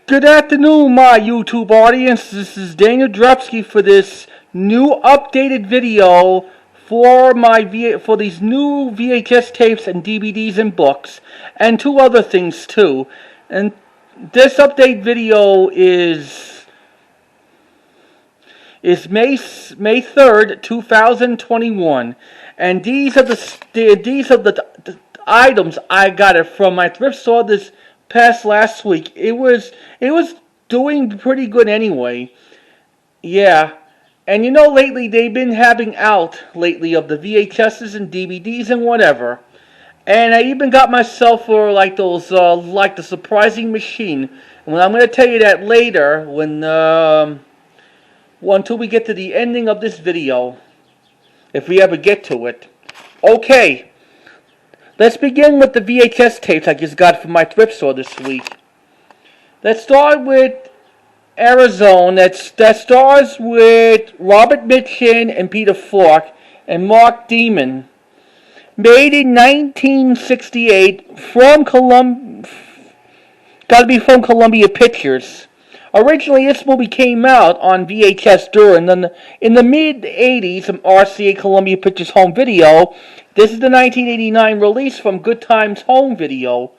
Good afternoon, my YouTube audience. This is Daniel Drepsky for this new updated video for for these new VHS tapes and DVDs and books, and two other things too. And this update video is May 3rd, 2021, and these are the items I got it from my thrift store this last week. It was doing pretty good anyway. Yeah. And lately they've been having out lately of the VHSs and DVDs and whatever. And I even got myself for like those like the surprising machine. And I'm going to tell you that later until we get to the ending of this video, if we ever get to it. Okay. Let's begin with the VHS tapes I just got from my thrift store this week. Let's start with Verison. That stars with Robert Mitchum and Peter Falk and Mark Damon. Made in 1968 from Columbia Pictures. Originally, this movie came out on VHS in the mid-'80s from RCA Columbia Pictures Home Video. This is the 1989 release from Good Times Home Video.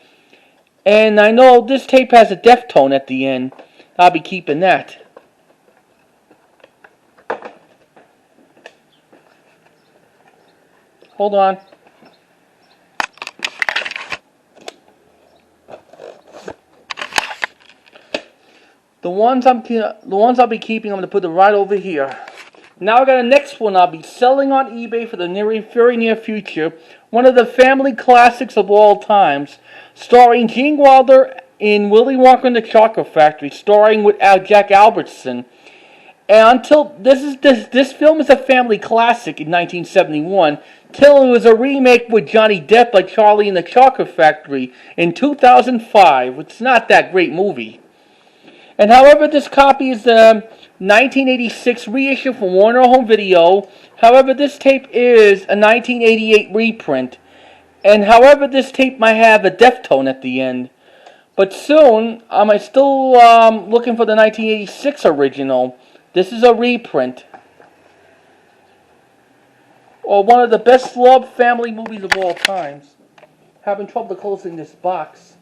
And I know this tape has a Deftone at the end. I'll be keeping that. Hold on. The ones I'll be keeping, I'm going to put them right over here. Now I got a next one I'll be selling on eBay for the very near future. One of the family classics of all times, starring Gene Wilder in Willy Wonka and the Chocolate Factory, starring with Jack Albertson. And until this film is a family classic in 1971, till it was a remake with Johnny Depp by Charlie and the Chocolate Factory in 2005. It's not that great movie. And however, this copy is the 1986 reissue from Warner Home Video. However, this tape is a 1988 reprint. And however, this tape might have a Deftone at the end. But soon, I'm still looking for the 1986 original. This is a reprint. Or one of the best loved family movies of all times. Having trouble closing this box.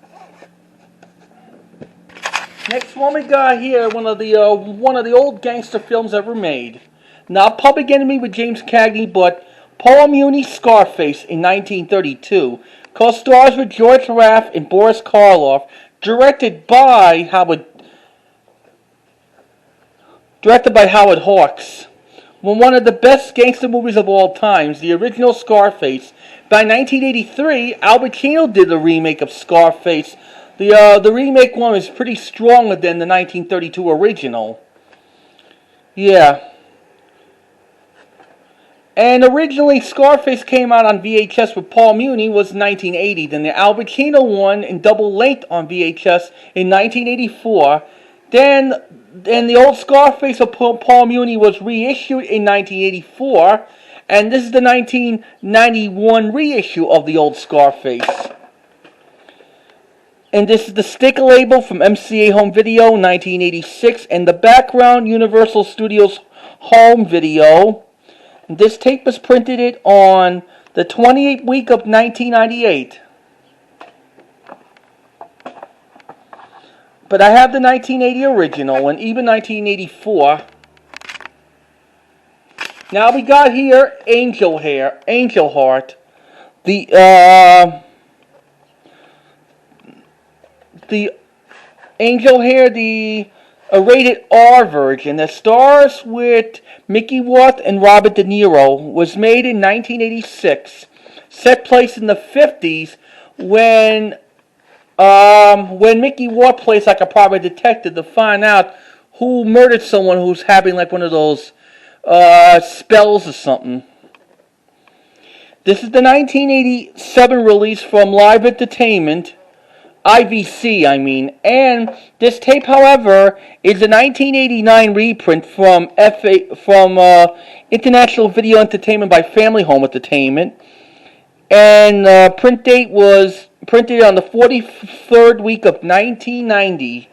Next one we got here, one of the old gangster films ever made. Not Public Enemy with James Cagney, but Paul Muni, Scarface in 1932. Co-stars with George Raff and Boris Karloff. Directed by Howard Hawks. One of the best gangster movies of all times, the original Scarface. By 1983, Al Pacino did a remake of Scarface. The remake one is pretty stronger than the 1932 original. Yeah. And originally, Scarface came out on VHS with Paul Muni was 1980. Then the Al Pacino one in double length on VHS in 1984. Then the old Scarface of Paul Muni was reissued in 1984. And this is the 1991 reissue of the old Scarface. And this is the sticker label from MCA Home Video, 1986. And the background, Universal Studios Home Video. And this tape was printed on the 28th week of 1998. But I have the 1980 original and even 1984. Now we got here Angel Heart. The Angel Hair, a rated R version that stars with Mickey Rourke and Robert De Niro, was made in 1986. Set place in the 50s when Mickey Rourke plays like a private detective to find out who murdered someone who's having like one of those spells or something. This is the 1987 release from Live Entertainment. IVC, and this tape, however, is a 1989 reprint from International Video Entertainment by Family Home Entertainment, and print date was printed on the 43rd week of 1990.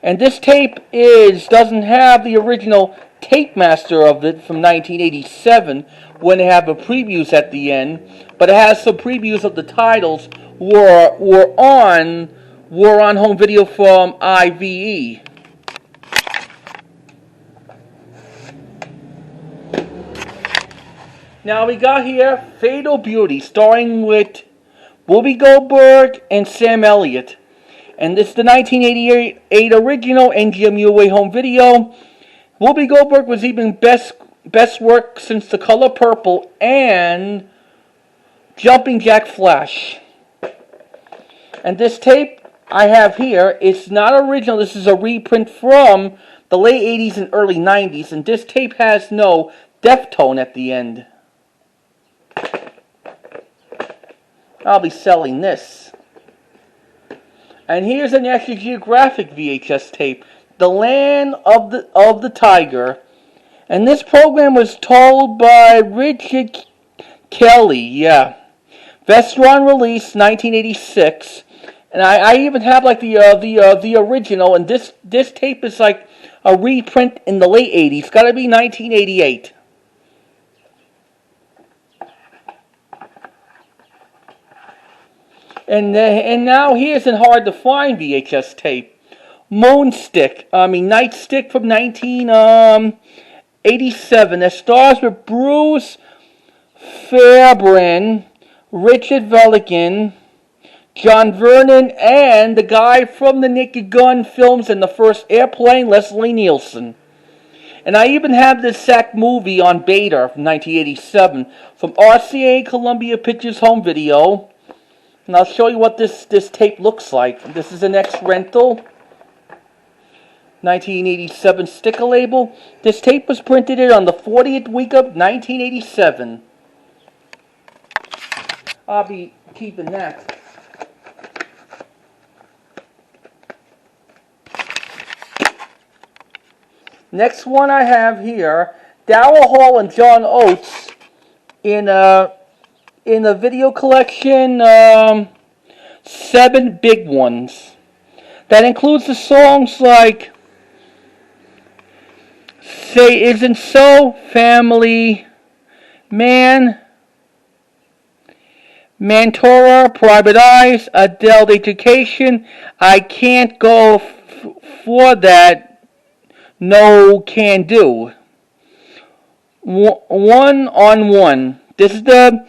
And this tape doesn't have the original tape master of it from 1987 when they have a previews at the end, but it has some previews of the titles were on home video from IVE. Now we got here Fatal Beauty, starring with Whoopi Goldberg and Sam Elliott. And this is the 1988 original NGMUA home video. Whoopi Goldberg was even best work since The Color Purple and Jumping Jack Flash. And this tape I have here is not original. This is a reprint from the late 80s and early 90s. And this tape has no Deftone at the end. I'll be selling this. And here's a National Geographic VHS tape, The Land of the Tiger. And this program was told by Richard Kelly, yeah. Vestron release 1986. And I even have like the original, and this tape is like a reprint in the late 80s. It's gotta be 1988. And now here's a hard to find VHS tape. Nightstick from 1987. That stars with Bruce Fairbairn, Richard Velikan, John Vernon, and the guy from the Naked Gun films and the first Airplane, Leslie Nielsen. And I even have this Sack movie on beta from 1987 from RCA Columbia Pictures Home Video. And I'll show you what this tape looks like. This is an X-Rental 1987 sticker label. This tape was printed on the 40th week of 1987. I'll be keeping that. Next one I have here, Daryl Hall and John Oates in a video collection, 7 Big Ones. That includes the songs like Say Isn't So, Family Man, Mantora, Private Eyes, Adult Education, I Can't Go For That, No Can Do, One on One. This is the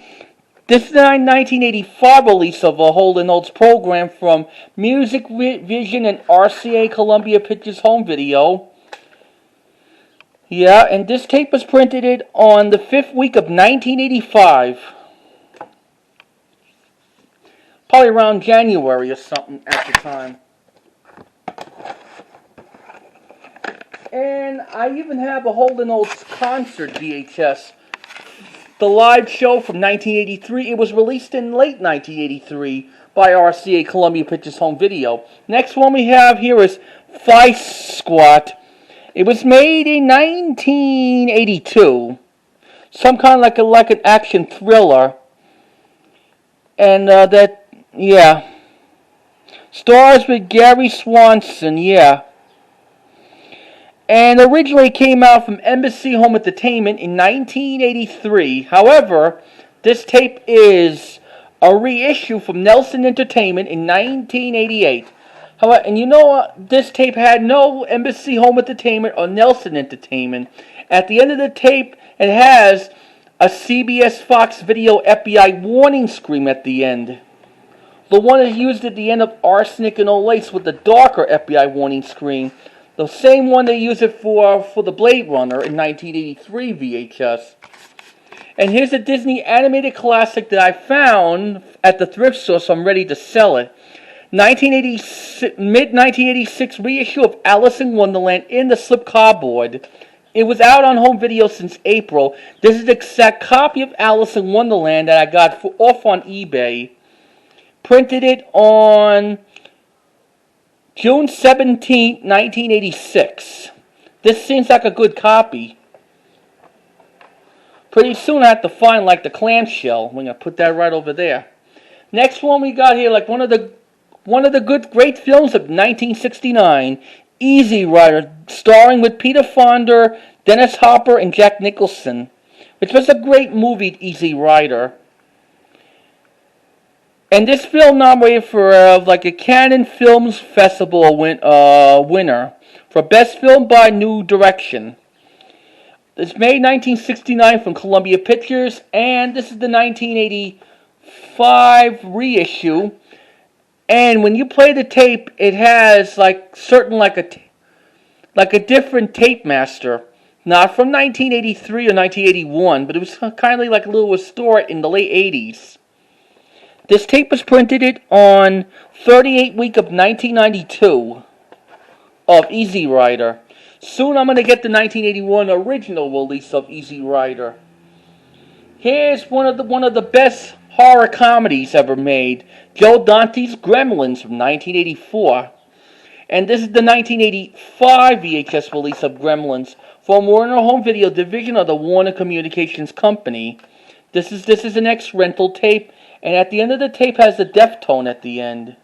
1985 release of a Holden Oates program from Music Vision and RCA Columbia Pictures Home Video. Yeah, and this tape was printed on the 5th week of 1985. Probably around January or something at the time. And I even have a Holden Oates concert VHS. The live show from 1983. It was released in late 1983 by RCA Columbia Pictures Home Video. Next one we have here is Vice Squad. It was made in 1982. Some kind of like an action thriller. And stars with Gary Swanson, yeah. And originally came out from Embassy Home Entertainment in 1983. However, this tape is a reissue from Nelson Entertainment in 1988. However, and you know what? This tape had no Embassy Home Entertainment or Nelson Entertainment. At the end of the tape, it has a CBS Fox Video FBI warning scream at the end. The one is used at the end of Arsenic and Oates with the darker FBI warning screen. The same one they used it for the Blade Runner in 1983 VHS. And here's a Disney animated classic that I found at the thrift store, so I'm ready to sell it. Mid-1986 reissue of Alice in Wonderland in the slip cardboard. It was out on home video since April. This is the exact copy of Alice in Wonderland that I got off on eBay. Printed it on June 17, 1986. This seems like a good copy. Pretty soon I have to find like the clamshell. We're going to put that right over there. Next one we got here, like one of the great films of 1969, Easy Rider, starring with Peter Fonda, Dennis Hopper, and Jack Nicholson, which was a great movie, Easy Rider. And this film nominated for like a Cannes Films Festival winner for Best Film by New Direction. It's made 1969 from Columbia Pictures, and this is the 1985 reissue. And when you play the tape, it has like a different tape master, not from 1983 or 1981, but it was kind of like a little restored in the late 80s. This tape was printed on 38th week of 1992 of Easy Rider. Soon I'm going to get the 1981 original release of Easy Rider. Here's one of the best horror comedies ever made, Joe Dante's Gremlins from 1984. And this is the 1985 VHS release of Gremlins from Warner Home Video division of the Warner Communications Company. This is an ex-rental tape, and at the end of the tape has the death tone at the end.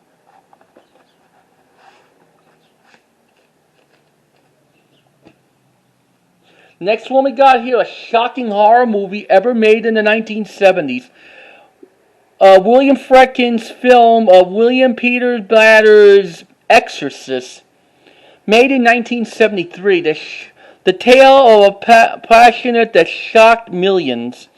Next one we got here, a shocking horror movie ever made in the 1970s. William Friedkin's film of William Peter Blatter's Exorcist, made in 1973. The tale of a passionate that shocked millions.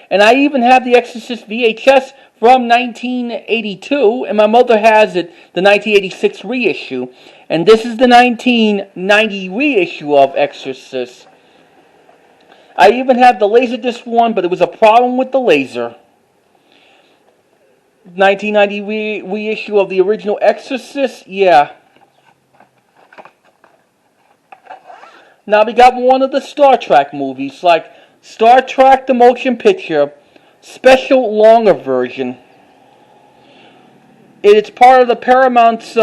And I even have the Exorcist VHS from 1982, and my mother has it, the 1986 reissue. And this is the 1990 reissue of Exorcist. I even have the Laserdisc one, but there was a problem with the laser. 1990 reissue of the original Exorcist, yeah. Now we got one of the Star Trek movies, like Star Trek the Motion Picture, special longer version. It's part of the Paramount's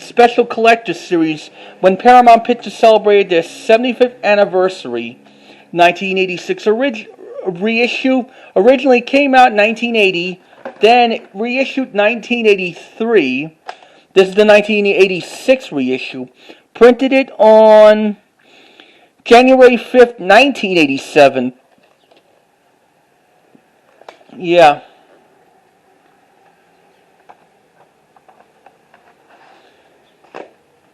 special collector series when Paramount Pictures celebrated their 75th anniversary. 1986 reissue originally came out in 1980, then reissued 1983. This is the 1986 reissue. Printed it on January 5th, 1987. Yeah.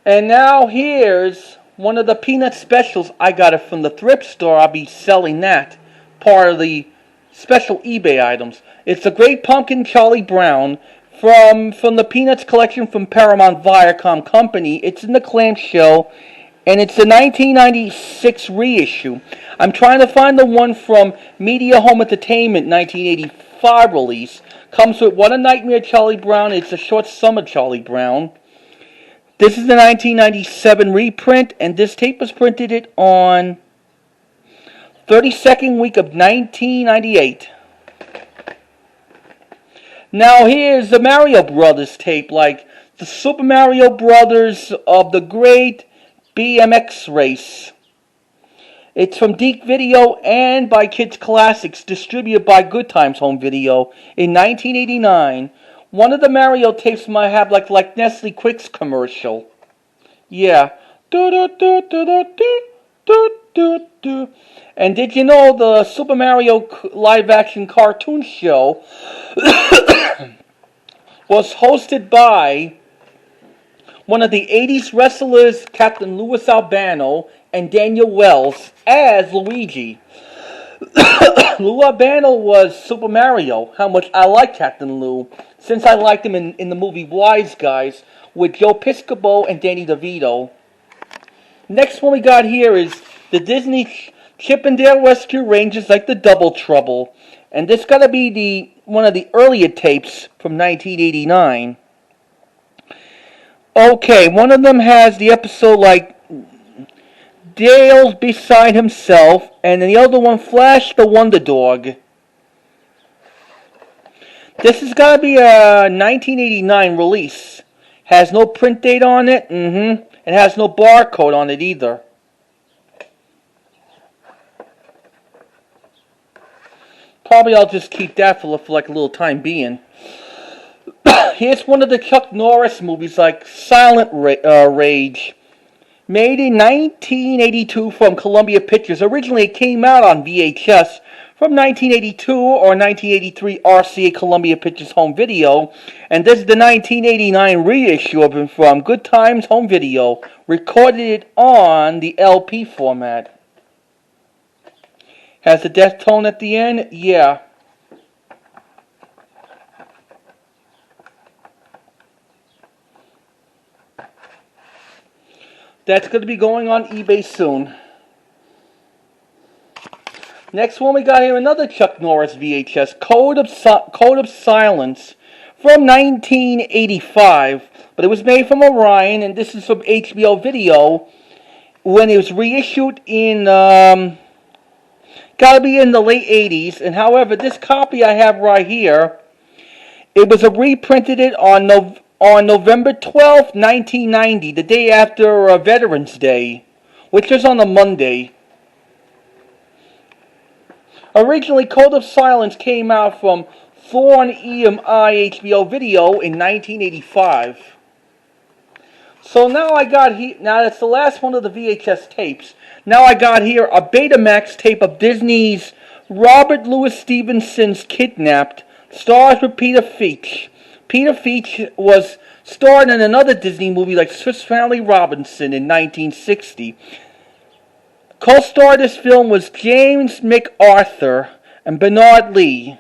And now here's one of the Peanut specials. I got it from the thrift store. I'll be selling that. Part of the special eBay items. It's a Great Pumpkin Charlie Brown from the Peanuts collection from Paramount Viacom Company. It's in the clamshell, and it's the 1996 reissue. I'm trying to find the one from Media Home Entertainment 1985 release. Comes with What a Nightmare Charlie Brown. It's a Short Summer Charlie Brown. This is the 1997 reprint, and this tape was printed on 32nd week of 1998. Now here's the Mario Brothers tape, like the Super Mario Brothers of the Great BMX Race. It's from Deke Video and by Kids Classics, distributed by Good Times Home Video in 1989. One of the Mario tapes might have like Nestle Quicks commercial. Yeah. And did you know the Super Mario live-action cartoon show was hosted by one of the 80s wrestlers, Captain Louis Albano, and Daniel Wells as Luigi. Lou Albano was Super Mario. How much I like Captain Lou, since I liked him in the movie Wise Guys with Joe Piscopo and Danny DeVito. Next one we got here is the Disney Chip and Dale Rescue Rangers, like the Double Trouble. And this got to be one of the earlier tapes from 1989. Okay, one of them has the episode like Dale's beside himself, and then the other one, Flash the Wonder Dog. This has got to be a 1989 release. Has no print date on it. It has no barcode on it either. Probably I'll just keep that for like a little time being. Here's one of the Chuck Norris movies, like Silent Rage. Made in 1982 from Columbia Pictures. Originally it came out on VHS from 1982 or 1983 RCA Columbia Pictures Home Video. And this is the 1989 reissue of it from Good Times Home Video. Recorded it on the LP format. Has the death tone at the end? Yeah. That's going to be going on eBay soon. Next one we got here, another Chuck Norris VHS, Code of Silence from 1985. But it was made from Orion, and this is from HBO Video when it was reissued in, gotta be in the late 80s. And however, this copy I have right here, it was reprinted it on November 12th, 1990, the day after Veterans Day, which was on a Monday. Originally, Code of Silence came out from Thorn EMI HBO Video in 1985. So now I got here, now that's the last one of the VHS tapes. Now I got here a Betamax tape of Disney's Robert Louis Stevenson's Kidnapped, stars with Peter Feech. Peter Feech was starred in another Disney movie like Swiss Family Robinson in 1960. Co-star of this film was James McArthur and Bernard Lee.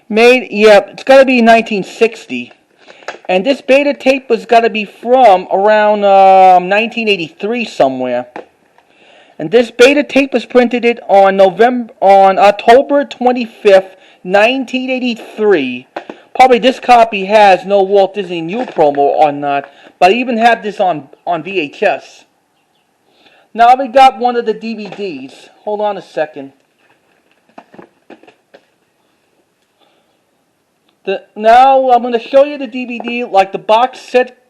It's got to be 1960. And this beta tape was got to be from around 1983 somewhere. And this beta tape was printed it on October 25th, 1983. Probably this copy has no Walt Disney New promo or not, but I even have this on VHS. Now we got one of the DVDs. Hold on a second. Now I'm going to show you the DVD, like the box set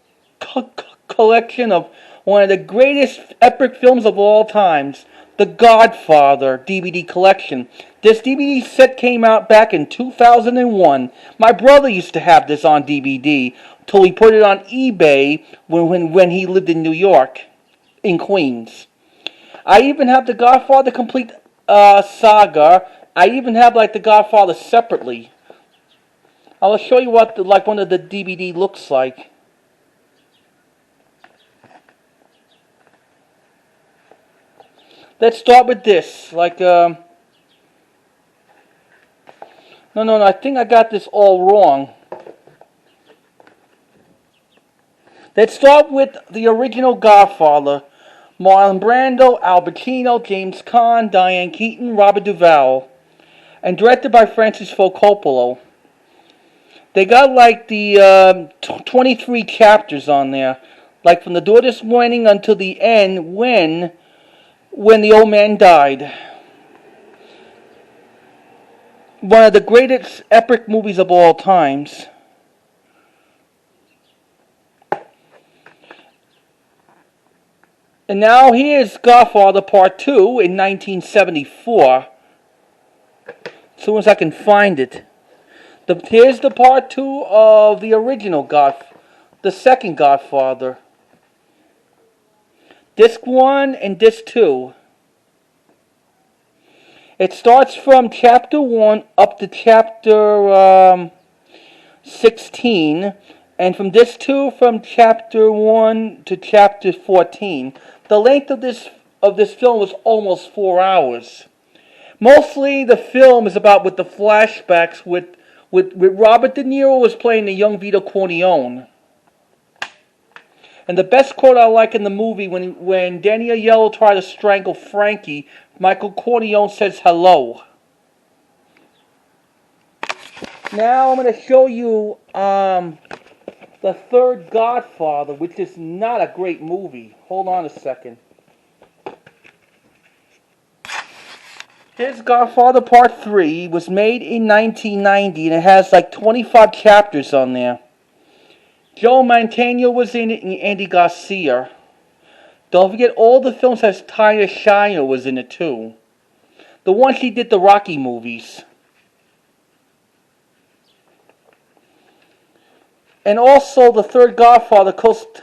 collection of one of the greatest epic films of all times, The Godfather DVD collection. This DVD set came out back in 2001. My brother used to have this on DVD till he put it on eBay when he lived in New York, in Queens. I even have The Godfather Complete Saga. I even have like The Godfather separately. I'll show you what one of the DVD looks like. Let's start with this. No, I think I got this all wrong. Let's start with the original Godfather. Marlon Brando, Al Pacino, James Caan, Diane Keaton, Robert Duvall. And directed by Francis Ford Coppola. They got like the 23 chapters on there. Like from the door this morning until the end when the old man died. One of the greatest epic movies of all times. And now here's Godfather Part 2 in 1974. As soon as I can find it. Here's the Part 2 of the original the second Godfather. Disc 1 and Disc 2. It starts from Chapter 1 up to Chapter 16. And from Disc 2 from Chapter 1 to Chapter 14. The length of this film was almost 4 hours. Mostly the film is about with the flashbacks with Robert De Niro was playing the young Vito Corleone. And the best quote I like in the movie, when Danny Aiello tried to strangle Frankie, Michael Corleone says hello. Now I'm going to show you the third Godfather, which is not a great movie. Hold on a second. Here's Godfather Part 3. It was made in 1990 and it has like 25 chapters on there. Joe Mantegna was in it and Andy Garcia. Don't forget all the films has Talia Shire was in it too. The one she did the Rocky movies. And also, the third Godfather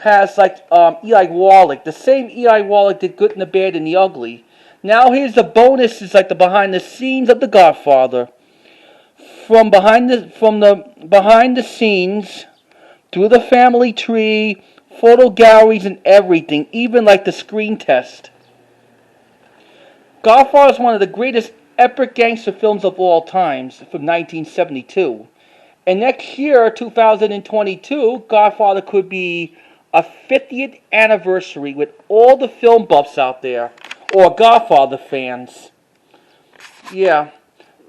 has like Eli Wallach. The same Eli Wallach did Good and the Bad and the Ugly. Now here's the bonus. Is like the behind the scenes of the Godfather. From the behind the scenes, through the family tree, photo galleries and everything, even like the screen test. Godfather is one of the greatest epic gangster films of all times, from 1972. And next year, 2022, Godfather could be a 50th anniversary with all the film buffs out there, or Godfather fans. Yeah,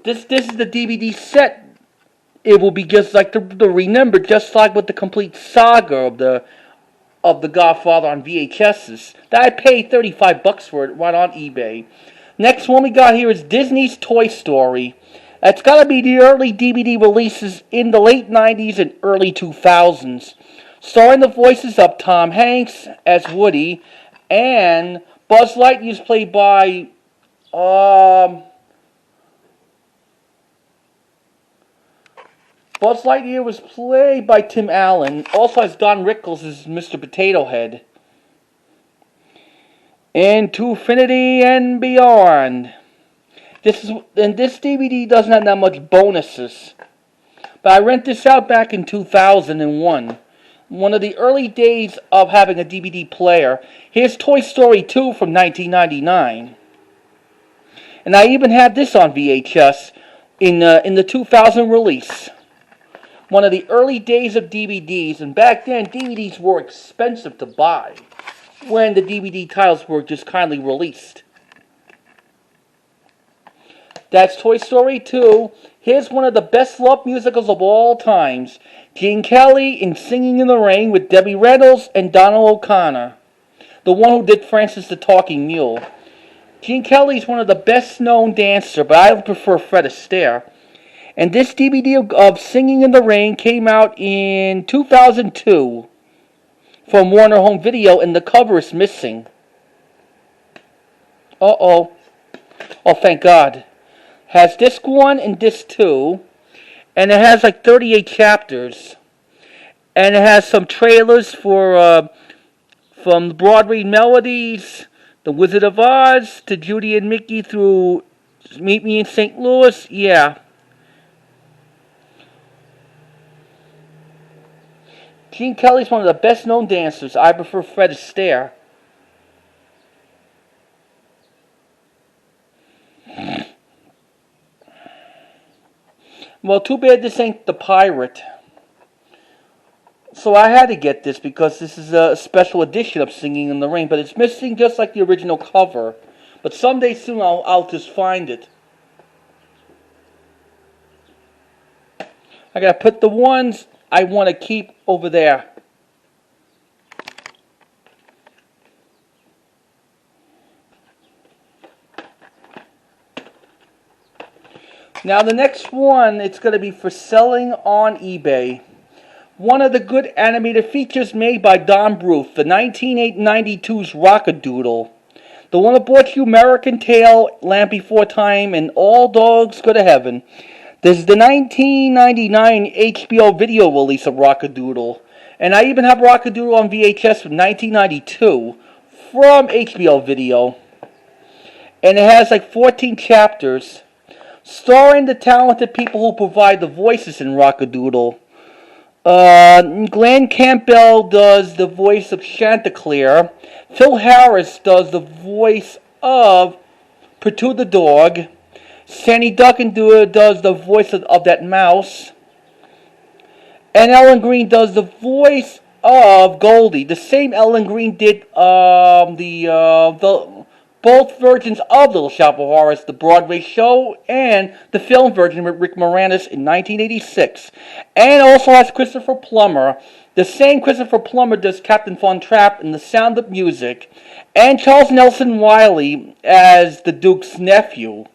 this is the DVD set. It will be just like the remember, just like with the complete saga of the Godfather on VHSs. That I paid $35 for it right on eBay. Next one we got here is Disney's Toy Story. That's got to be the early DVD releases in the late 90s and early 2000s. Starring the voices of Tom Hanks as Woody, and Buzz Lightyear is played by Buzz Lightyear was played by Tim Allen. Also has Don Rickles as Mr. Potato Head. Into Infinity and Beyond. This DVD doesn't have that much bonuses. But I rent this out back in 2001. One of the early days of having a DVD player. Here's Toy Story 2 from 1999. And I even had this on VHS in the 2000 release. One of the early days of DVDs, and back then DVDs were expensive to buy when the DVD titles were just kindly released. That's Toy Story 2. Here's one of the best love musicals of all times. Gene Kelly in Singing in the Rain with Debbie Reynolds and Donald O'Connor, the one who did Francis the Talking Mule. Gene Kelly is one of the best known dancers, but I prefer Fred Astaire. And this DVD of Singing in the Rain came out in 2002 from Warner Home Video, and the cover is missing. Uh-oh. Oh, thank God. Has disc 1 and disc 2, and it has like 38 chapters. And it has some trailers for from Broadway Melodies, The Wizard of Oz, to Judy and Mickey through Meet Me in St. Louis. Yeah. Gene Kelly's one of the best known dancers. I prefer Fred Astaire. Well, too bad this ain't The Pirate. So I had to get this because this is a special edition of Singing in the Rain, but it's missing just like the original cover. But someday soon I'll just find it. I gotta put the ones I want to keep over there. Now the next one, it's going to be for selling on eBay. One of the good animated features made by Don Bluth, the 1992's Rock-a-Doodle. The one that brought you American Tail, Land Before Time, and All Dogs Go to Heaven. This is the 1999 HBO video release of Rock-a-Doodle. And I even have Rock-a-Doodle on VHS from 1992 from HBO Video. And it has like 14 chapters, starring the talented people who provide the voices in Rock-a-Doodle. Glenn Campbell does the voice of Chanticleer. Phil Harris does the voice of Pertu the dog. Sandy Duncan does the voice of that mouse. And Ellen Green does the voice of Goldie. The same Ellen Green did both versions of Little Shop of Horrors, the Broadway show and the film version with Rick Moranis in 1986. And also has Christopher Plummer. The same Christopher Plummer does Captain Von Trapp in The Sound of Music. And Charles Nelson Wiley as the Duke's nephew.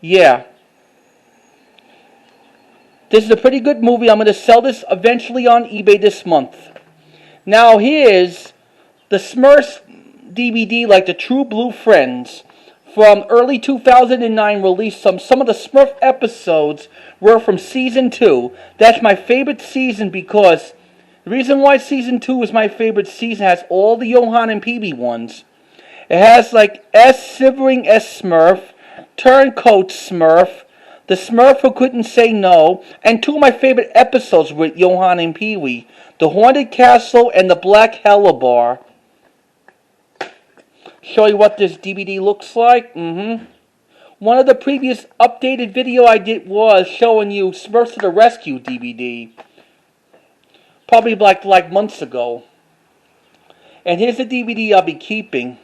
Yeah. This is a pretty good movie. I'm going to sell this eventually on eBay this month. Now here's the Smurfs DVD, like the True Blue Friends, from early 2009 release. Some of the Smurf episodes were from season 2. That's my favorite season because The reason why Season 2 is my favorite season has all the Johan and Peewee ones. It has like Shivering S Smurf, Turncoat Smurf, the Smurf who couldn't say no, and two of my favorite episodes with Johan and Peewee, The Haunted Castle and The Black Hellbar. Show you what this DVD looks like. One of the previous updated video I did was showing you Smurfs to the Rescue DVD. Probably like months ago. And here's the DVD I'll be keeping.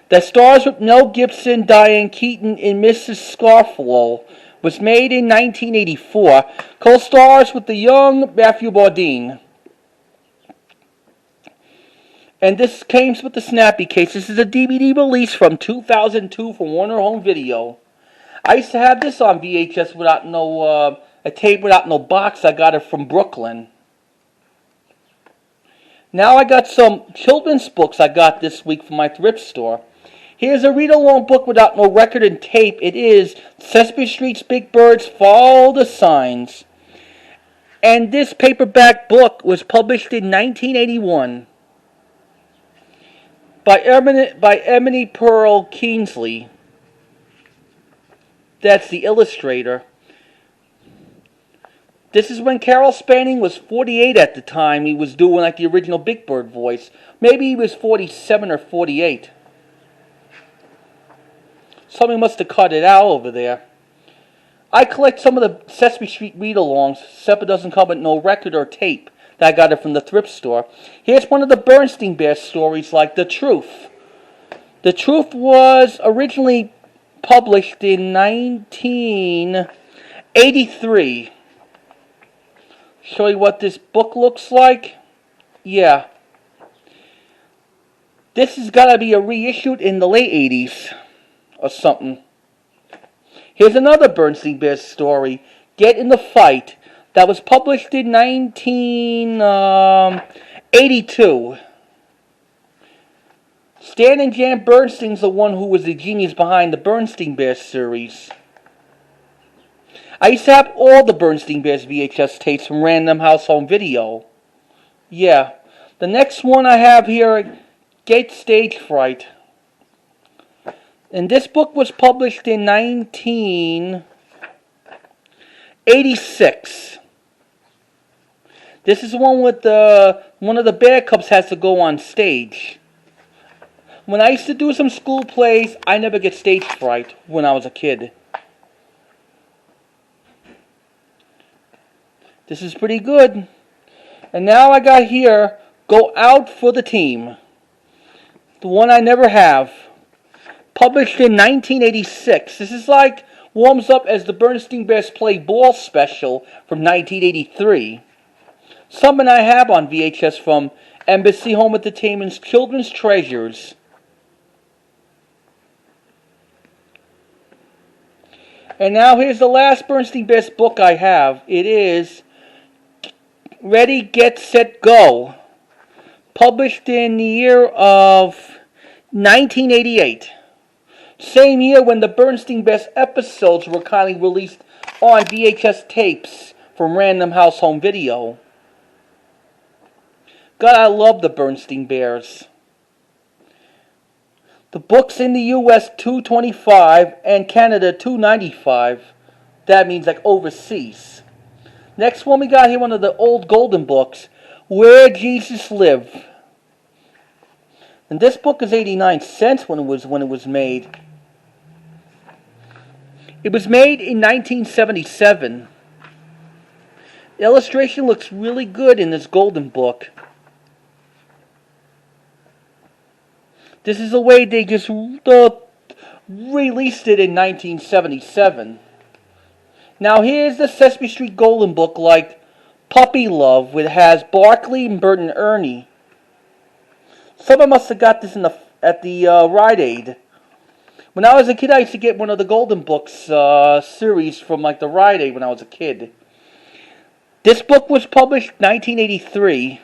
That stars with Mel Gibson, Diane Keaton, and Mrs. Scarflow. Was made in 1984. Co-stars with the young Matthew Modine. And this came with the snappy case. This is a DVD release from 2002 from Warner Home Video. I used to have this on VHS without a tape without no box. I got it from Brooklyn. Now I got some children's books I got this week from my thrift store. Here's a read-along book without no record and tape. It is Sesame Street's Big Birds Follow the Signs. And this paperback book was published in 1981 by Emily Pearl Kingsley. That's the illustrator. This is when Carol Spanning was 48 at the time. He was doing like the original Big Bird voice. Maybe he was 47 or 48. Somebody must have cut it out over there. I collect some of the Sesame Street read-alongs, except it doesn't come with no record or tape. That I got it from the thrift store. Here's one of the Bernstein Bears stories, like The Truth. The Truth was originally published in 1983. Show you what this book looks like. Yeah. This has got to be a reissued in the late 80s or something. Here's another Bernstein Bears story, Get in the Fight, that was published in 1982. Stan and Jan Bernstein's the one who was the genius behind the Bernstein Bears series. I used to have all the Bernstein Bears VHS tapes from Random House Home Video. Yeah. The next one I have here, Get Stage Fright. And this book was published in 1986. This is the one with one of the Bear Cubs has to go on stage. When I used to do some school plays, I never get stage fright when I was a kid. This is pretty good. And now I got here, Go Out for the Team. The one I never have. Published in 1986. This is like warms up as the Bernstein Bears Play Ball special from 1983. Something I have on VHS from Embassy Home Entertainment's Children's Treasures. And now here's the last Bernstein Bears book I have. It is Ready, Get, Set, Go. Published in the year of 1988. Same year when the Bernstein Bears episodes were kindly released on VHS tapes from Random House Home Video. God, I love the Bernstein Bears. The book's in the US $2.25 and Canada $2.95. That means like overseas. Next one we got here, one of the old golden books, Where Jesus Lived. And this book is 89 cents when it was made. It was made in 1977. The illustration looks really good in this golden book. This is the way they just released it in 1977. Now here's the Sesame Street Golden Book, like Puppy Love, which has Barkley and Bert and Ernie. Someone must have got this at the Rite Aid. When I was a kid, I used to get one of the Golden Books series from like the Rite Aid when I was a kid. This book was published in 1983.